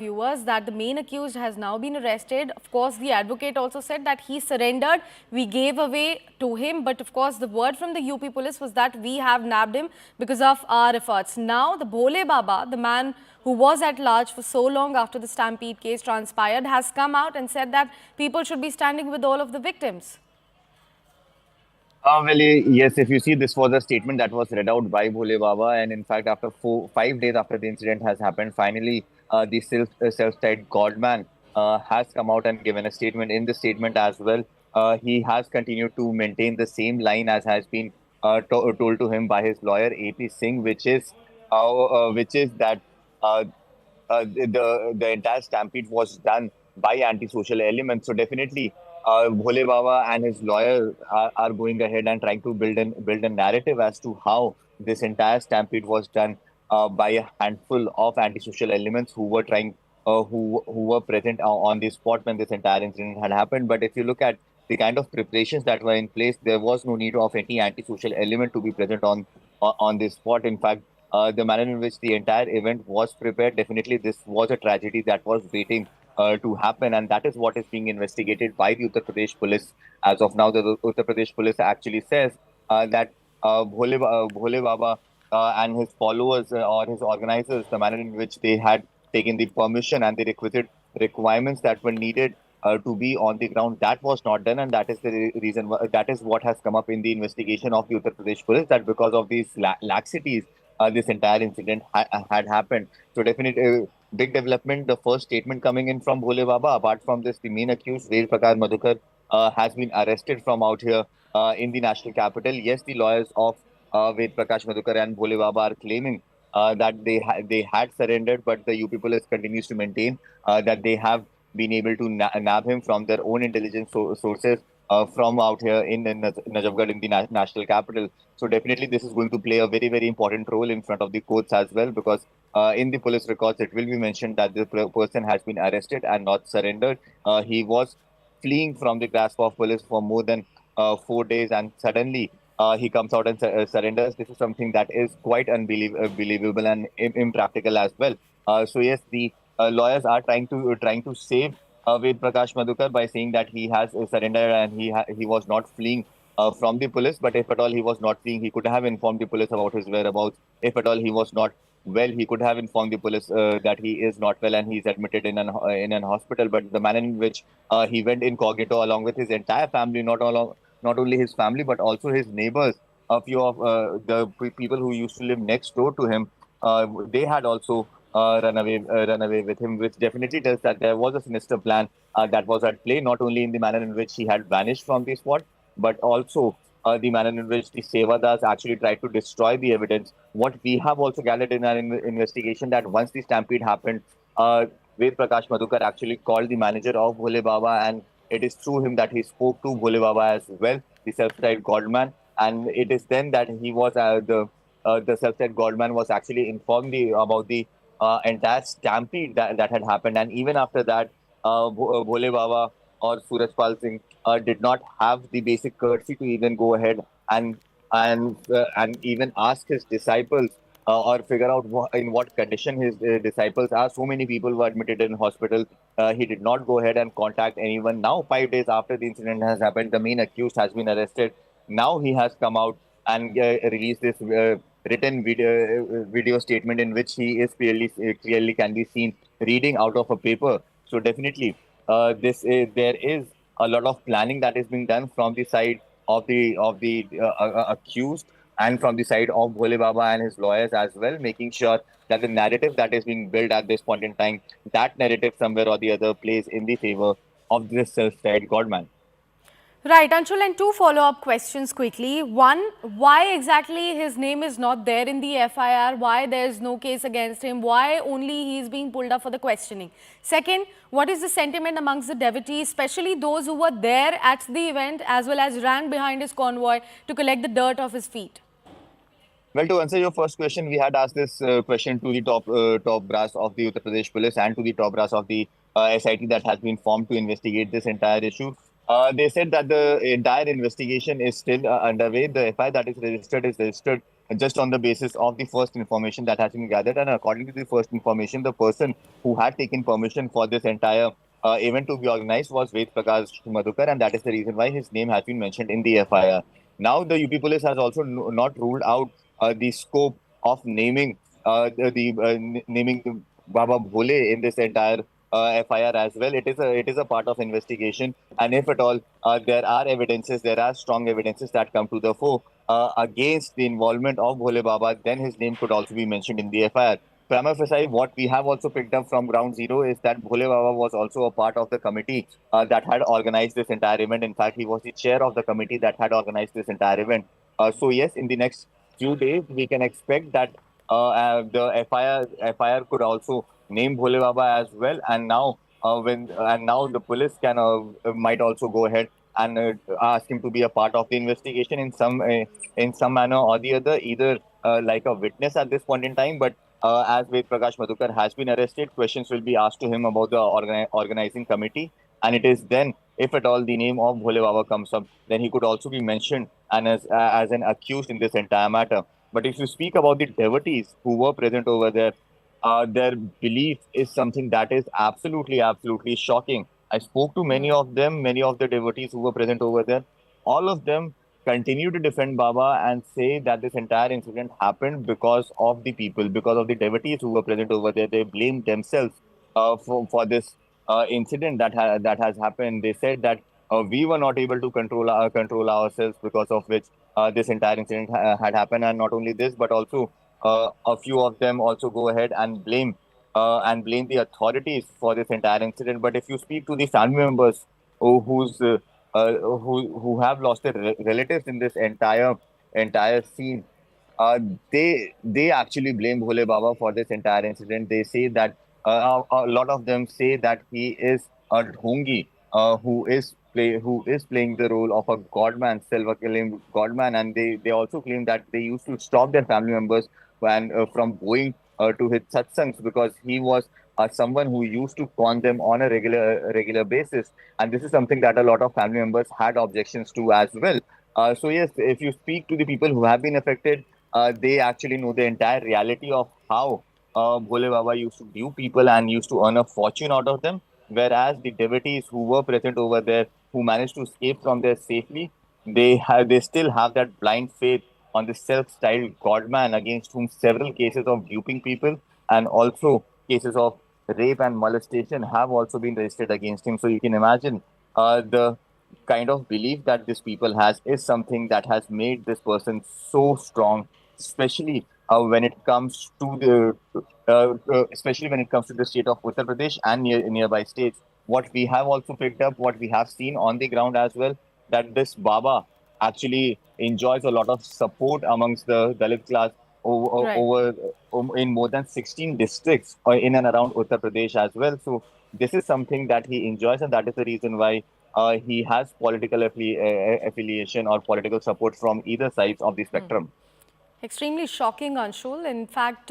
viewers that the main accused has now been arrested. Of course, the advocate also said that he surrendered. We gave away to him. But of course, the word from the UP police was that we have nabbed him because of our efforts. Now, the Bhole Baba, the man who was at large for so long after the Stampede case transpired, has come out and said that people should be standing with all of the victims. Yes, if you see, this was a statement that was read out by Bhole Baba, and in fact, after 5 days after the incident has happened, finally, the self-styled Godman has come out and given a statement. In the statement as well, he has continued to maintain the same line as has been told to him by his lawyer AP Singh, which is that uh, the entire stampede was done by anti-social elements. So definitely, Bhole Baba and his lawyer are going ahead and trying to build a narrative as to how this entire stampede was done by a handful of anti-social elements who were trying who were present on the spot when this entire incident had happened. But if you look at the kind of preparations that were in place, there was no need of any anti-social element to be present on this spot. In fact, the manner in which the entire event was prepared, definitely this was a tragedy that was waiting to happen, and that is what is being investigated by the Uttar Pradesh police. As of now, the Uttar Pradesh police actually says that Bhole Baba and his followers or his organizers, the manner in which they had taken the permission and the requisite requirements that were needed to be on the ground, that was not done, and that is the reason. That is what has come up in the investigation of the Uttar Pradesh police, that because of these laxities this entire incident had happened. So definitely big development. The first statement coming in from Bhole Baba. Apart from this, the main accused, Ved Prakash Madhukar, has been arrested from out here in the national capital. Yes, the lawyers of Ved Prakash Madhukar and Bhole Baba are claiming that they had surrendered, but the UP police continues to maintain that they have been able to nab him from their own intelligence sources from out here in Najafgarh in the national capital. So definitely this is going to play a very, very important role in front of the courts as well, because in the police records, it will be mentioned that the person has been arrested and not surrendered. He was fleeing from the grasp of police for more than 4 days, and suddenly he comes out and surrenders. This is something that is quite unbelievable and impractical as well. So yes, the lawyers are trying to save Ved Prakash Madhukar by saying that he has surrendered and he was not fleeing from the police. But if at all he was not fleeing, he could have informed the police about his whereabouts. If at all he was not well, he could have informed the police that he is not well and he's admitted in an hospital. But the manner in which he went incognito along with his entire family, not only his family but also his neighbors, a few of the people who used to live next door to him, they had also run away with him, which definitely tells that there was a sinister plan that was at play, not only in the manner in which he had vanished from the spot, but also the manner in which the Sevadas actually tried to destroy the evidence. What we have also gathered in our investigation, that once the stampede happened, Ved Prakash Madhukar actually called the manager of Bhole Baba, and it is through him that he spoke to Bhole Baba as well, the self-styled Godman, and it is then that he was the self-styled Godman was actually informed about the entire stampede that had happened. And even after that, Bhole Baba or Suraj Pal Singh did not have the basic courtesy to even go ahead and even ask his disciples or figure out in what condition his disciples are. So many people were admitted in hospital. He did not go ahead and contact anyone. Now, 5 days after the incident has happened, the main accused has been arrested. Now he has come out and released this written video statement in which he is clearly can be seen reading out of a paper. So definitely, there is a lot of planning that is being done from the side of the accused and from the side of Bhole Baba and his lawyers as well, making sure that the narrative that is being built at this point in time, that narrative somewhere or the other plays in the favor of this self-styled Godman. Right, Anshul, and two follow-up questions quickly. One, why exactly his name is not there in the FIR? Why there's no case against him? Why only he is being pulled up for the questioning? Second, what is the sentiment amongst the devotees, especially those who were there at the event as well as ran behind his convoy to collect the dirt off his feet? Well, to answer your first question, we had asked this question to the top brass of the Uttar Pradesh police and to the top brass of the SIT that has been formed to investigate this entire issue. They said that the entire investigation is still underway. The FIR that is registered just on the basis of the first information that has been gathered. And according to the first information, the person who had taken permission for this entire event to be organized was Ved Prakash Madhukar, and that is the reason why his name has been mentioned in the FIR. Now, the UP police has also not ruled out the scope of naming naming Baba Bhole in this entire FIR as well. It is a part of investigation, and if at all there are strong evidences that come to the fore against the involvement of Bhole Baba, then his name could also be mentioned in the FIR. Prima facie, what we have also picked up from ground zero is that Bhole Baba was also a part of the committee that had organized this entire event. In fact, he was the chair of the committee that had organized this entire event. So yes, in the next few days, we can expect that the FIR could also name Bhole Baba as well. And now the police can might also go ahead and ask him to be a part of the investigation in some manner or the other, either like a witness at this point in time. But as Ved Prakash Madhukar has been arrested, questions will be asked to him about the organizing committee, and it is then, if at all the name of Bhole Baba comes up, then he could also be mentioned and as an accused in this entire matter. But if you speak about the devotees who were present over there, their belief is something that is absolutely shocking. I spoke to many of them, many of the devotees who were present over there. All of them continue to defend Baba and say that this entire incident happened because of the people, because of the devotees who were present over there. They blame themselves for this incident that has happened. They said that we were not able to control ourselves, because of which this entire incident had happened. And not only this, but also a few of them also go ahead and blame the authorities for this entire incident. But if you speak to the family members who's who have lost their relatives in this entire scene, uh, they actually blame Bhole Baba for this entire incident. They say that a lot of them say that he is a dhongi who is playing the role of a godman, self-acclaimed godman, and they also claim that they used to stop their family members from going to his satsangs, because he was someone who used to con them on a regular basis, and this is something that a lot of family members had objections to as well. So yes, if you speak to the people who have been affected, they actually know the entire reality of how Bhole Baba used to view people and used to earn a fortune out of them. Whereas the devotees who were present over there, who managed to escape from there safely, they still have that blind faith on the self-styled godman against whom several cases of duping people and also cases of rape and molestation have also been registered against him. So you can imagine the kind of belief that this people has is something that has made this person so strong, especially when it comes to especially when it comes to the state of Uttar Pradesh and nearby states. What we have also picked up, what we have seen on the ground as well, that this Baba actually enjoys a lot of support amongst the Dalit class Right. in more than 16 districts in and around Uttar Pradesh as well. So this is something that he enjoys, and that is the reason why he has political affiliation or political support from either sides of the spectrum. Extremely shocking, Anshul. In fact,